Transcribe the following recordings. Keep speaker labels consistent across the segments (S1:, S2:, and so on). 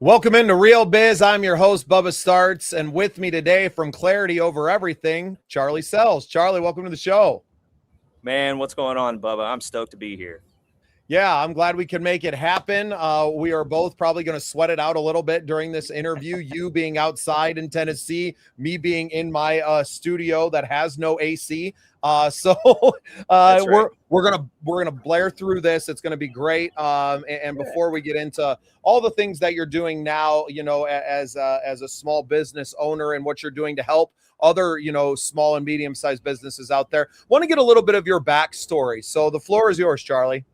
S1: Welcome into Real Biz. I'm your host, Bubba Startz, and with me today from Clarity Over Everything, Charlie Sells. Charlie, welcome to the show.
S2: Man, what's going on, Bubba? I'm stoked to be here.
S1: Yeah, I'm glad we could make it happen. We are both probably going to sweat it out a little bit during this interview. You being outside in Tennessee, me being in my studio that has no AC. So
S2: Right.
S1: we're gonna blare through this. It's gonna be great. And before we get into all the things that you're doing now, as a small business owner and what you're doing to help other, small and medium sized businesses out there, want to get a little bit of your backstory. So the floor is yours, Charlie.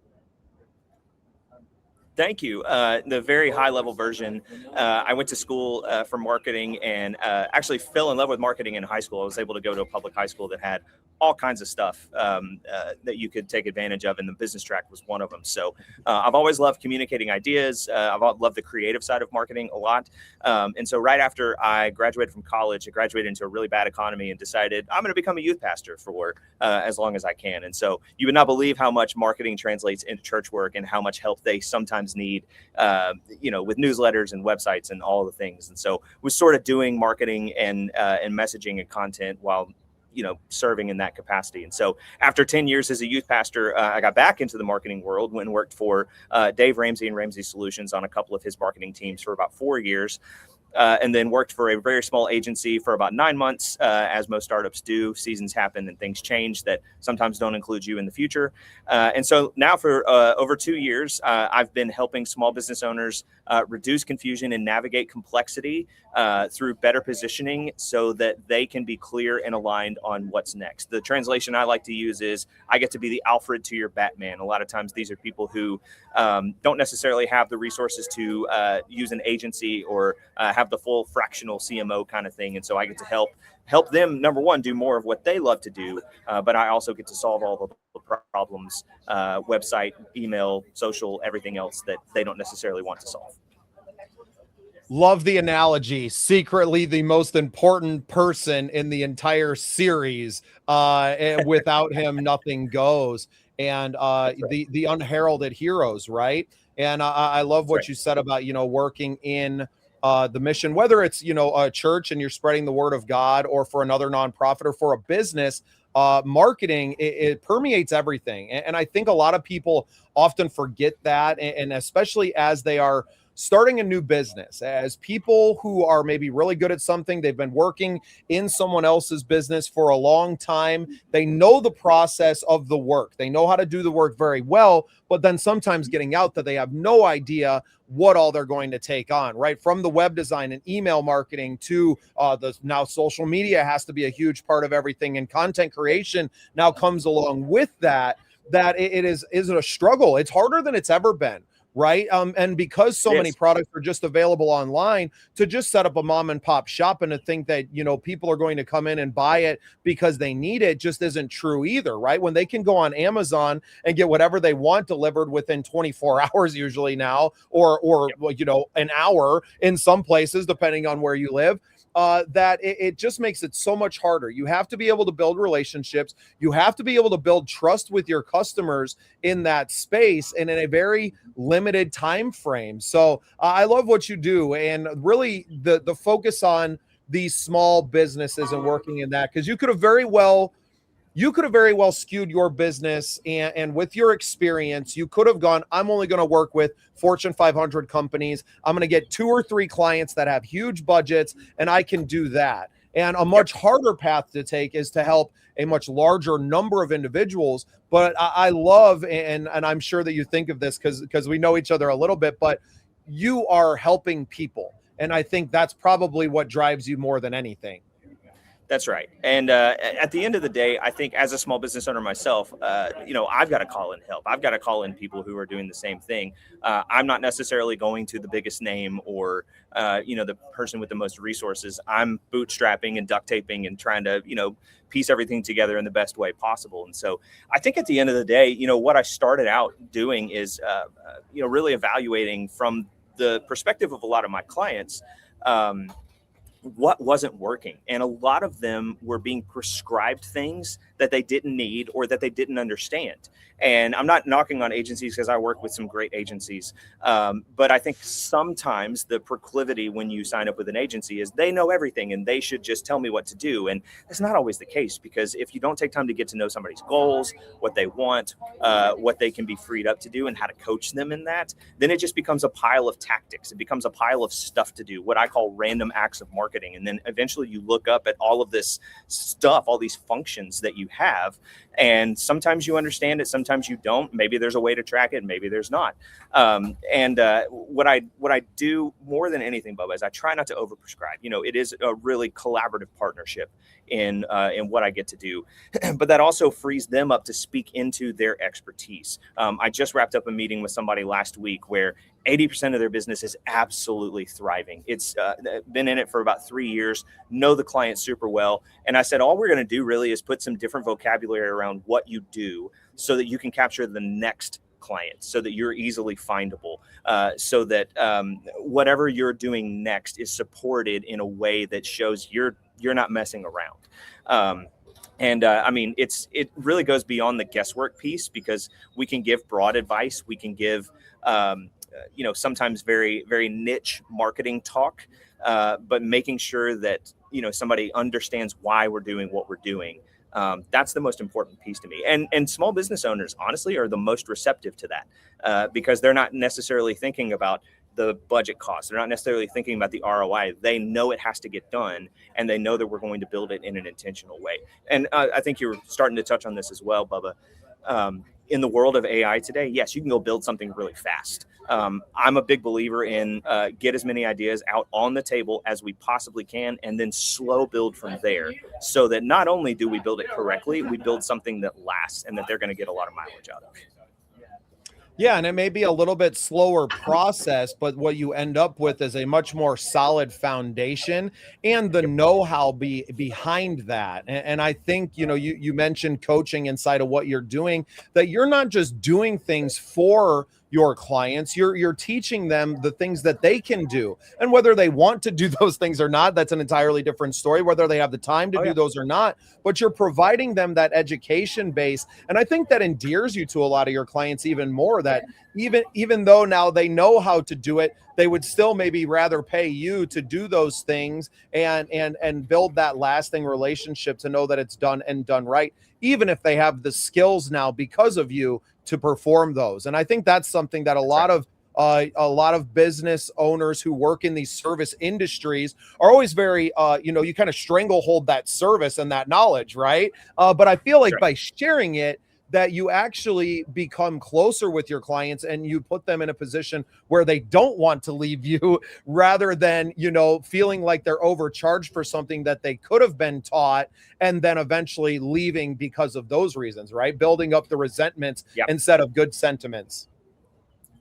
S2: Thank you. The very high level version. I went to school for marketing and actually fell in love with marketing in high school. I was able to go to a public high school that had all kinds of stuff that you could take advantage of, and the business track was one of them. So I've always loved communicating ideas. I've loved the creative side of marketing a lot. And so right after I graduated from college, I graduated into a really bad economy and decided I'm going to become a youth pastor for as long as I can. And so you would not believe how much marketing translates into church work and how much help they sometimes need, with newsletters and websites and all the things. And so was sort of doing marketing and messaging and content while serving in that capacity. And so after 10 years as a youth pastor, I got back into the marketing world, went and worked for Dave Ramsey and Ramsey Solutions on a couple of his marketing teams for about 4 years. And then worked for a very small agency for about 9 months, as most startups do. Seasons happen and things change that sometimes don't include you in the future. And so now for over 2 years, I've been helping small business owners reduce confusion and navigate complexity through better positioning so that they can be clear and aligned on what's next. The translation I like to use is I get to be the Alfred to your Batman. A lot of times these are people who don't necessarily have the resources to use an agency or have the full fractional CMO kind of thing. And so I get to help them, number one, do more of what they love to do. But I also get to solve all the problems, website, email, social, everything else that they don't necessarily want to solve.
S1: Love the analogy. Secretly the most important person in the entire series. And without him, nothing goes. And the unheralded heroes, right? And I love what you said about, working in the mission, whether it's, a church and you're spreading the word of God, or for another nonprofit, or for a business. Marketing, it permeates everything. And I think a lot of people often forget that. And especially as they are starting a new business, as people who are maybe really good at something, they've been working in someone else's business for a long time. They know the process of the work. They know how to do the work very well, but then sometimes getting out that they have no idea what all they're going to take on, right? From the web design and email marketing to now social media has to be a huge part of everything, and content creation now comes along with that. It is a struggle. It's harder than it's ever been. Right. And because so many products are just available online, to just set up a mom and pop shop and to think that, people are going to come in and buy it because they need it just isn't true either. Right. When they can go on Amazon and get whatever they want delivered within 24 hours, usually now, or an hour in some places, depending on where you live. That it just makes it so much harder. You have to be able to build relationships. You have to be able to build trust with your customers in that space and in a very limited time frame. So I love what you do, and really the focus on these small businesses and working in that, because you could have very well skewed your business, and with your experience, you could have gone, I'm only going to work with Fortune 500 companies. I'm going to get 2 or 3 clients that have huge budgets, and I can do that. And a much harder path to take is to help a much larger number of individuals. But I love, and I'm sure that you think of this because we know each other a little bit, but you are helping people. And I think that's probably what drives you more than anything.
S2: That's right. And at the end of the day, I think as a small business owner myself, I've got to call in help. I've got to call in people who are doing the same thing. I'm not necessarily going to the biggest name or, the person with the most resources. I'm bootstrapping and duct taping and trying to, piece everything together in the best way possible. And so I think at the end of the day, what I started out doing is, really evaluating from the perspective of a lot of my clients, what wasn't working. And a lot of them were being prescribed things that they didn't need or that they didn't understand. And I'm not knocking on agencies, because I work with some great agencies. But I think sometimes the proclivity when you sign up with an agency is they know everything and they should just tell me what to do. And that's not always the case, because if you don't take time to get to know somebody's goals, what they want, what they can be freed up to do, and how to coach them in that, then it just becomes a pile of tactics. It becomes a pile of stuff to do, what I call random acts of marketing. And then eventually you look up at all of this stuff, all these functions that you have, and sometimes you understand it, sometimes you don't. Maybe there's a way to track it, maybe there's not. What I do more than anything, Bubba, is I try not to overprescribe. It is a really collaborative partnership in what I get to do, but that also frees them up to speak into their expertise. I just wrapped up a meeting with somebody last week where 80% of their business is absolutely thriving. It's been in it for about 3 years, know the client super well. And I said, all we're going to do really is put some different vocabulary around what you do so that you can capture the next client, so that you're easily findable, so that whatever you're doing next is supported in a way that shows you're not messing around. I mean, it really goes beyond the guesswork piece, because we can give broad advice. We can give, sometimes very, very niche marketing talk, but making sure that, somebody understands why we're doing what we're doing. That's the most important piece to me. And small business owners, honestly, are the most receptive to that, because they're not necessarily thinking about the budget costs. They're not necessarily thinking about the ROI. They know it has to get done, and they know that we're going to build it in an intentional way. And I think you're starting to touch on this as well, Bubba. In the world of AI today, yes, you can go build something really fast. I'm a big believer in get as many ideas out on the table as we possibly can, and then slow build from there, so that not only do we build it correctly, we build something that lasts and that they're going to get a lot of mileage out of.
S1: Yeah, and it may be a little bit slower process, but what you end up with is a much more solid foundation and the know-how behind that. And I think, you mentioned coaching inside of what you're doing, that you're not just doing things for your clients, you're teaching them the things that they can do. And whether they want to do those things or not, that's an entirely different story, whether they have the time to do those or not, but you're providing them that education base. And I think that endears you to a lot of your clients even more, that even though now they know how to do it, they would still maybe rather pay you to do those things and build that lasting relationship, to know that it's done and done right, even if they have the skills now because of you to perform those. And I think that's something that a lot of business owners who work in these service industries are always very, you kind of stranglehold that service and that knowledge, right? But I feel like by sharing it, that you actually become closer with your clients, and you put them in a position where they don't want to leave you, rather than, feeling like they're overcharged for something that they could have been taught, and then eventually leaving because of those reasons, right? Building up the resentments instead of good sentiments.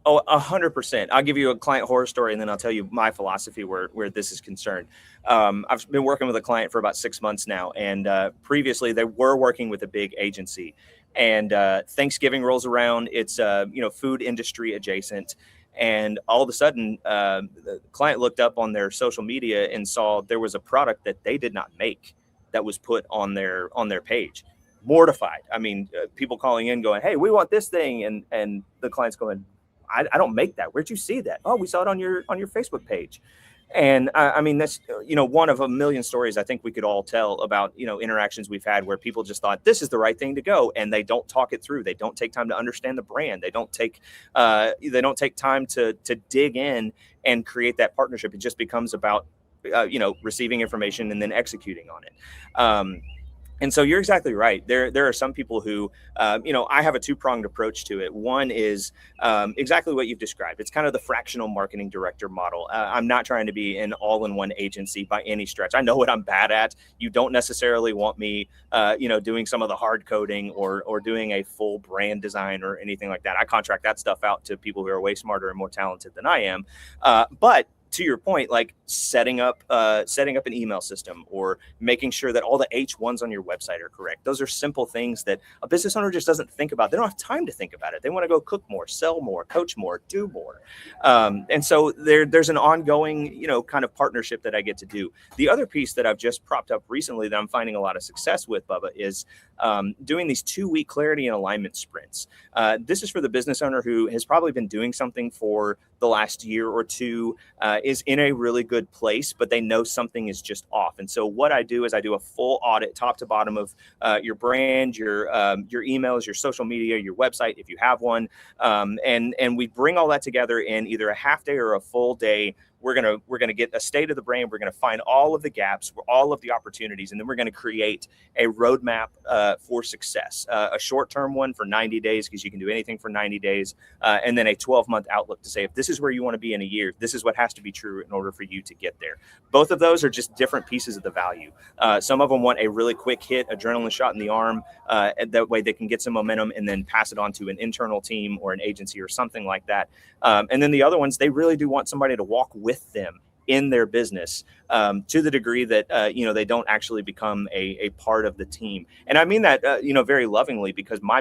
S2: Oh, 100%. I'll give you a client horror story, and then I'll tell you my philosophy where this is concerned. I've been working with a client for about 6 months now, and previously they were working with a big agency. And Thanksgiving rolls around. It's food industry adjacent, and all of a sudden, the client looked up on their social media and saw there was a product that they did not make that was put on their page. Mortified. I mean, people calling in going, "Hey, we want this thing," and the client's going, I don't make that. Where'd you see that? Oh, we saw it on your Facebook page. And I mean, that's, one of a million stories I think we could all tell about, interactions we've had where people just thought this is the right thing to go, and they don't talk it through. They don't take time to understand the brand. They don't take time to dig in and create that partnership. It just becomes about, receiving information and then executing on it. And so you're exactly right. There are some people who, I have a two-pronged approach to it. One is exactly what you've described. It's kind of the fractional marketing director model. I'm not trying to be an all-in-one agency by any stretch. I know what I'm bad at. You don't necessarily want me, doing some of the hard coding or doing a full brand design or anything like that. I contract that stuff out to people who are way smarter and more talented than I am. But to your point, like setting up an email system or making sure that all the H1s on your website are correct. Those are simple things that a business owner just doesn't think about. They don't have time to think about it. They want to go cook more, sell more, coach more, do more. And so there's an ongoing, kind of partnership that I get to do. The other piece that I've just propped up recently that I'm finding a lot of success with, Bubba, is doing these 2-week clarity and alignment sprints. This is for the business owner who has probably been doing something for the last year or two, is in a really good place, but they know something is just off. And so what I do is I do a full audit, top to bottom, of your brand, your emails, your social media, your website, if you have one, and we bring all that together in either a half day or a full day. We're gonna get a state of the brand. We're gonna find all of the gaps, all of the opportunities, and then we're gonna create a roadmap for success. A short-term one for 90 days, because you can do anything for 90 days, and then a 12-month outlook to say, if this is where you want to be in a year, this is what has to be true in order for you to get there. Both of those are just different pieces of the value. Some of them want a really quick hit, adrenaline shot in the arm. That way they can get some momentum and then pass it on to an internal team or an agency or something like that. And then the other ones, they really do want somebody to walk with them in their business, to the degree that they don't actually become a part of the team. And I mean that very lovingly, because my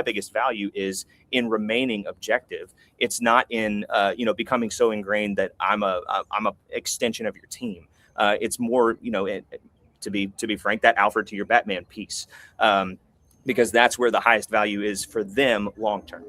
S2: biggest value is in remaining objective. It's not in becoming so ingrained that I'm a extension of your team. It's more to be frank, that Alfred to your Batman piece, because that's where the highest value is for them long term.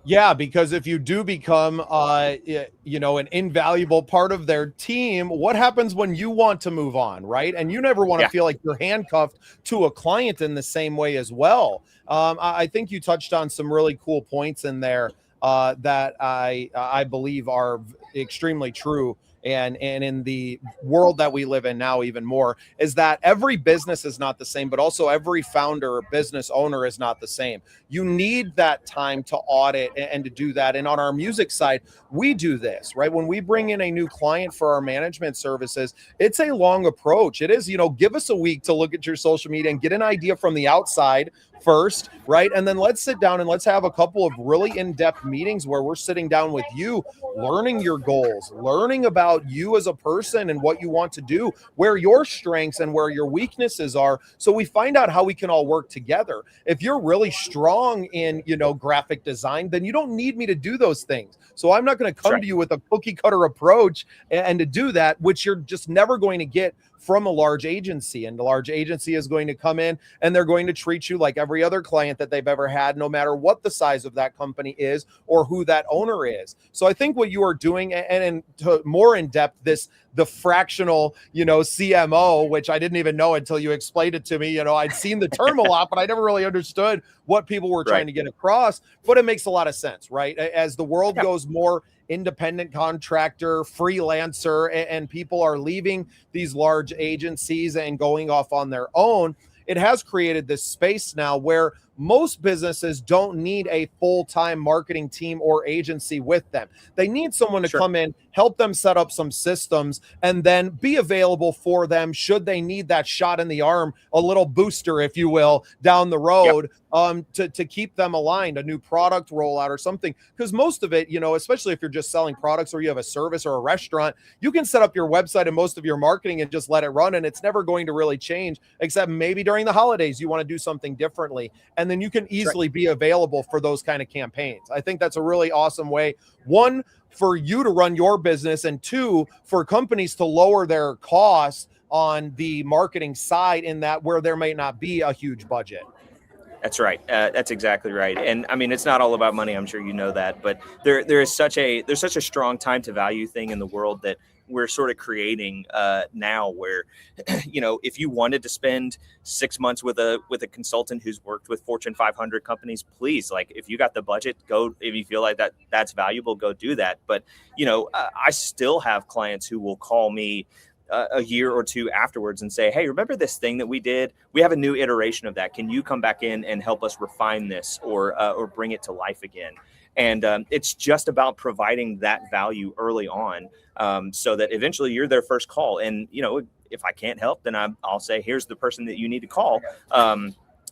S1: Yeah, because if you do become, an invaluable part of their team, what happens when you want to move on, right? And you never want to feel like you're handcuffed to a client in the same way as well. I think you touched on some really cool points in there that I believe are extremely true. And in the world that we live in now, even more, is that every business is not the same, but also every founder or business owner is not the same. You need that time to audit and to do that. And on our music side, we do this, right? When we bring in a new client for our management services, it's a long approach. It is, give us a week to look at your social media and get an idea from the outside first, right? And then let's sit down and let's have a couple of really in-depth meetings where we're sitting down with you, learning your goals, learning about you as a person and what you want to do, where your strengths and where your weaknesses are. So we find out how we can all work together. If you're really strong in, graphic design, then you don't need me to do those things. So I'm not going to come to you with a cookie cutter approach and to do that, which you're just never going to get from a large agency. And the large agency is going to come in and they're going to treat you like every other client that they've ever had, no matter what the size of that company is or who that owner is. So I think what you are doing, and to more in depth, the fractional, CMO, which I didn't even know until you explained it to me. I'd seen the term a lot, but I never really understood what people were trying to get across. But it makes a lot of sense, right? As the world goes more independent contractor, freelancer, and people are leaving these large agencies and going off on their own, it has created this space now where most businesses don't need a full-time marketing team or agency with them. They need someone to come in, help them set up some systems, and then be available for them should they need that shot in the arm, a little booster, if you will, down the road, to keep them aligned, a new product rollout or something. Because most of it, especially if you're just selling products or you have a service or a restaurant, you can set up your website and most of your marketing and just let it run, and it's never going to really change, except maybe during the holidays you want to do something differently. And then you can easily be available for those kind of campaigns. I think that's a really awesome way, one, for you to run your business, and two, for companies to lower their costs on the marketing side, in that where there may not be a huge budget.
S2: That's right. That's exactly right. And I mean, it's not all about money. I'm sure you know that, but there's such a strong time to value thing in the world that we're sort of creating now, where, if you wanted to spend 6 months with a consultant who's worked with Fortune 500 companies, please, like, if you got the budget, go. If you feel like that's valuable, go do that. But, I still have clients who will call me a year or two afterwards and say, hey, remember this thing that we did? We have a new iteration of that. Can you come back in and help us refine this or bring it to life again? And it's just about providing that value early on, so that eventually you're their first call. And, if I can't help, then I'll say, here's the person that you need to call.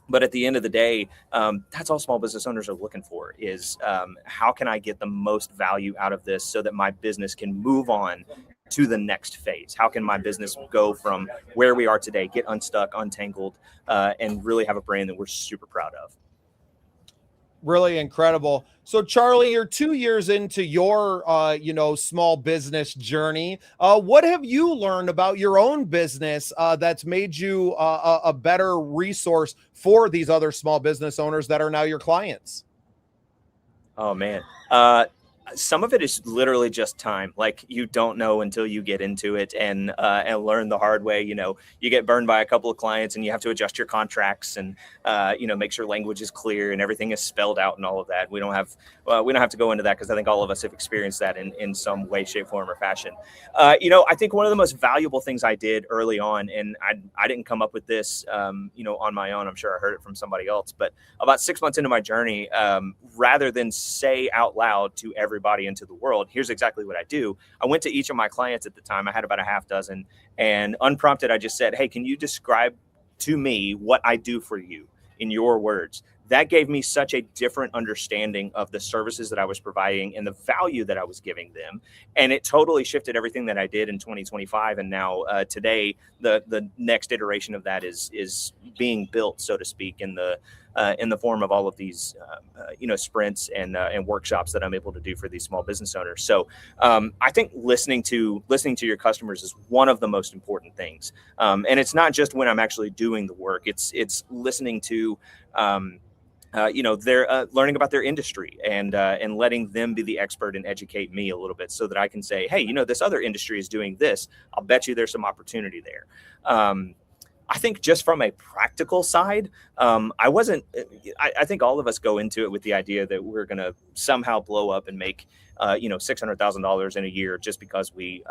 S2: But at the end of the day, that's all small business owners are looking for is how can I get the most value out of this so that my business can move on to the next phase? How can my business go from where we are today, get unstuck, untangled, and really have a brand that we're super proud of?
S1: Really incredible. So Charlie, you're 2 years into your small business journey. What have you learned about your own business that's made you a better resource for these other small business owners that are now your clients?
S2: Oh man. Some of it is literally just time. Like you don't know until you get into it and learn the hard way. You get burned by a couple of clients and you have to adjust your contracts and make sure language is clear and everything is spelled out and all of that. We don't have to go into that because I think all of us have experienced that in some way, shape, form, or fashion. I think one of the most valuable things I did early on, and I didn't come up with this, on my own. I'm sure I heard it from somebody else, but about 6 months into my journey, rather than say out loud to everybody into the world, here's exactly what I do. I went to each of my clients at the time. I had about a half dozen, and unprompted, I just said, hey, can you describe to me what I do for you in your words? That gave me such a different understanding of the services that I was providing and the value that I was giving them. And it totally shifted everything that I did in 2025. And now today, the next iteration of that is being built, so to speak, in the form of all of these, sprints and workshops that I'm able to do for these small business owners. So I think listening to your customers is one of the most important things. And it's not just when I'm actually doing the work. It's listening to they're learning about their industry and letting them be the expert and educate me a little bit so that I can say, hey, this other industry is doing this. I'll bet you there's some opportunity there. I think just from a practical side, I think all of us go into it with the idea that we're going to somehow blow up and make, $600,000 in a year just because we,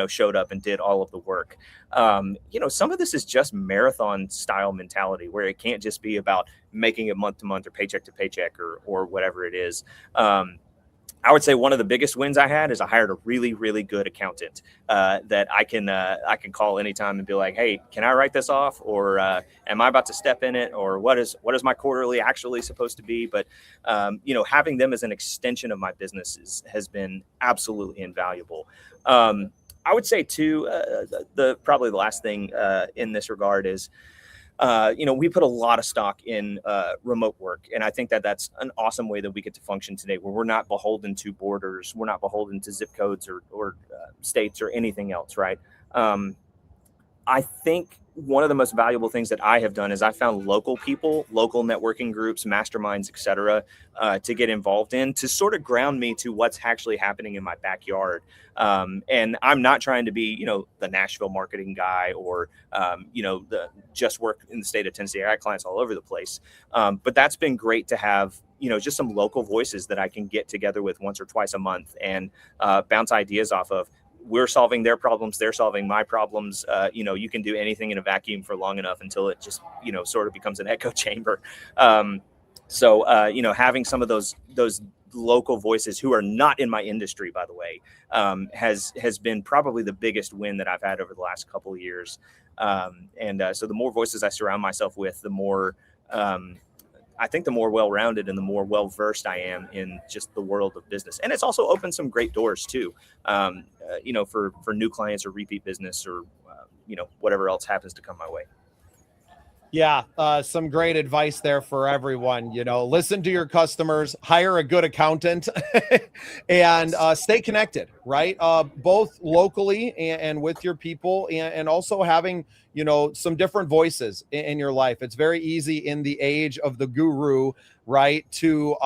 S2: showed up and did all of the work. Some of this is just marathon style mentality where it can't just be about making it month to month or paycheck to paycheck or whatever it is. I would say one of the biggest wins I had is I hired a really, really good accountant that I can call anytime and be like, hey, can I write this off? Or am I about to step in it? Or what is my quarterly actually supposed to be? But, having them as an extension of my business has been absolutely invaluable. I would say too, probably the last thing in this regard is, we put a lot of stock in remote work. And I think that that's an awesome way that we get to function today where we're not beholden to borders. We're not beholden to zip codes or states or anything else. Right. I think one of the most valuable things that I have done is I found local people, local networking groups, masterminds, et cetera, to get involved in to sort of ground me to what's actually happening in my backyard. And I'm not trying to be, the Nashville marketing guy or, the just work in the state of Tennessee. I got clients all over the place. But that's been great to have, just some local voices that I can get together with once or twice a month and bounce ideas off of. We're solving their problems. They're solving my problems. You can do anything in a vacuum for long enough until it just, sort of becomes an echo chamber. So having some of those local voices who are not in my industry, by the way, has been probably the biggest win that I've had over the last couple of years. So the more voices I surround myself with, the more, I think the more well-rounded and the more well-versed I am in just the world of business. And it's also opened some great doors too, for new clients or repeat business or, whatever else happens to come my way.
S1: Yeah, some great advice there for everyone. Listen to your customers, hire a good accountant, and stay connected, right? Both locally and with your people, and also having, some different voices in your life. It's very easy in the age of the guru, right, to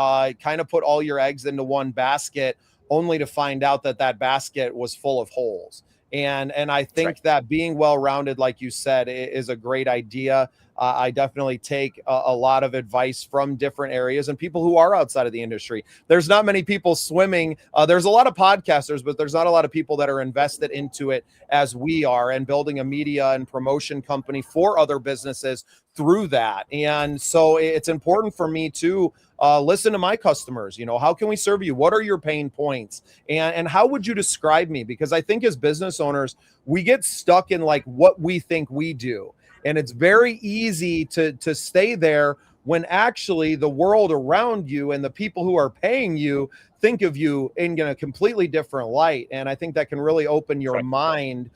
S1: kind of put all your eggs into one basket, only to find out that basket was full of holes. And I think that being well-rounded, like you said, is a great idea. I definitely take a lot of advice from different areas and people who are outside of the industry. There's not many people swimming. There's a lot of podcasters, but there's not a lot of people that are invested into it as we are and building a media and promotion company for other businesses through that. And so it's important for me to listen to my customers. How can we serve you? What are your pain points? And how would you describe me? Because I think as business owners, we get stuck in like what we think we do. And it's very easy to stay there when actually the world around you and the people who are paying you think of you in a completely different light. And I think that can really open your mind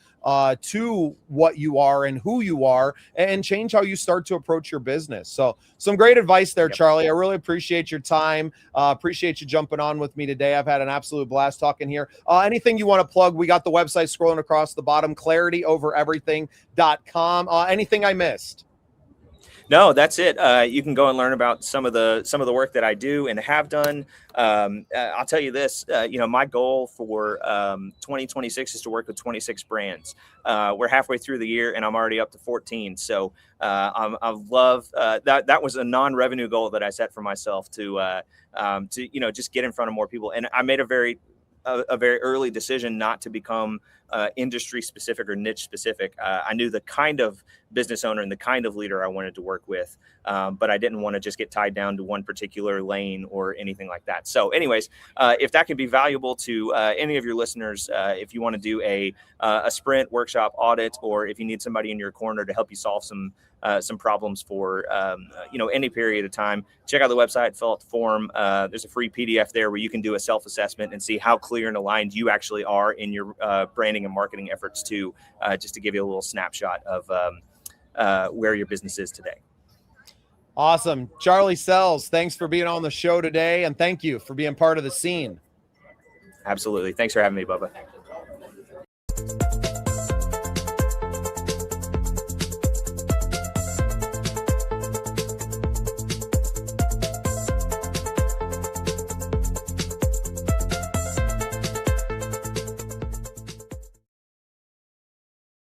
S1: to what you are and who you are, and change how you start to approach your business. So some great advice there, Charlie. I really appreciate your time. Appreciate you jumping on with me today. I've had an absolute blast talking here. Anything you want to plug? We got the website scrolling across the bottom, ClarityOverEverything.com. Anything I missed?
S2: No, that's it. You can go and learn about some of the work that I do and have done. I'll tell you this, my goal for 2026 is to work with 26 brands. We're halfway through the year and I'm already up to 14. So I love that. That was a non-revenue goal that I set for myself to just get in front of more people. And I made a very early decision not to become industry specific or niche specific. I knew the kind of business owner and the kind of leader I wanted to work with, but I didn't want to just get tied down to one particular lane or anything like that. So anyways, if that can be valuable to any of your listeners, if you want to do a sprint, workshop, audit, or if you need somebody in your corner to help you solve some problems for any period of time, check out the website, fill out the form. There's a free PDF there where you can do a self-assessment and see how clear and aligned you actually are in your branding and marketing efforts too, just to give you a little snapshot of where your business is today.
S1: Awesome. Charlie Sells, thanks for being on the show today, and thank you for being part of the scene.
S2: Absolutely. Thanks for having me, Bubba.